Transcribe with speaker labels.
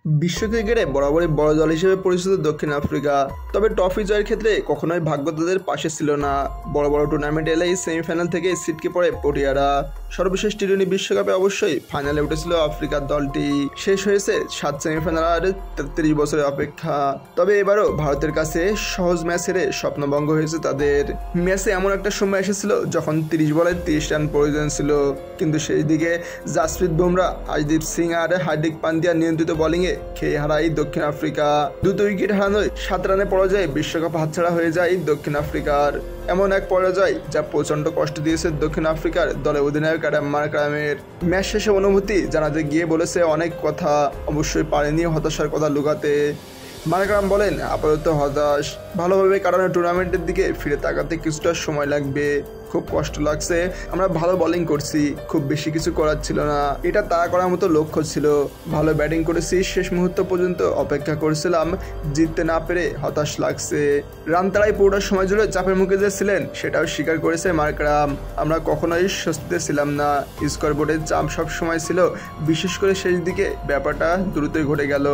Speaker 1: বিশ্ব ক্রিকেটে বরাবরই বড় দল হিসেবে পরিচিত দক্ষিণ আফ্রিকা, তবে ট্রফি জয়ের ক্ষেত্রে কখনোই ভাগ্য তাদের পাশে ছিল না। বড় বড় টুর্নামেন্ট এলেই সেমিফাইনাল থেকে ছিটকে পড়ে পটিয়ারা। সর্বশেষ টি-20 বিশ্বকাপে অবশ্যই ফাইনালে উঠেছিল আফ্রিকার দলটি। শেষ হয়েছে 7 সেমিফাইনাল আর 33 বছরের অপেক্ষা। তবে এবারও ভারতের কাছে সহজ ম্যাচ হেরে স্বপ্নভঙ্গ হয়েছে তাদের। ম্যাচে এমন একটা সময় এসেছিল যখন 30 বলে 30 রান প্রয়োজন ছিল, কিন্তু সেই দিকে জাসপ্রীত বুমরা, আশদীপ সিং আর হার্দিক পান্ডিয়া নিয়ন্ত্রিত বোলিংয়ে খেয়ে হারায় দক্ষিণ আফ্রিকা। 2 উইকেট হারানোয় 7 রানে পরাজয়ে বিশ্বকাপ হাতছাড়া হয়ে যায় দক্ষিণ আফ্রিকার। এমন এক পরাজয় যা প্রচণ্ড কষ্ট দিয়েছে দক্ষিণ আফ্রিকার দলের অধিনায়ক অ্যাডাম মার্ক্রামের। ম্যাচ শেষে অনুভূতি জানাতে গিয়ে বলেছে অনেক কথা, অবশ্যই পারেনি হতাশার কথা লুকাতে। মার্ক্রাম বলেন, আপাতত হতাশ, ভালোভাবে কাটানো টুর্নামেন্টের দিকে ফিরে তাকাতে কিছুটা সময় লাগবে। খুব কষ্ট লাগছে, আমরা ভালো বোলিং করছি, খুব বেশি কিছু করার ছিল না, এটা তাড়া করার মতো লক্ষ্য ছিল। ভালো ব্যাটিং করেছি, শেষ মুহূর্ত পর্যন্ত অপেক্ষা করেছিলাম, জিততে না পেরে হতাশ লাগছে। রান তাড়াই পুরোটা সময় জুড়ে চাপের মুখে যে ছিলেন সেটাও স্বীকার করেছে মার্ক্রাম। আমরা কখনোই স্বস্তিতে ছিলাম না, স্কোরবোর্ডের চাপ সব সময় ছিল, বিশেষ করে শেষ দিকে ব্যাপারটা দ্রুতই ঘটে গেল।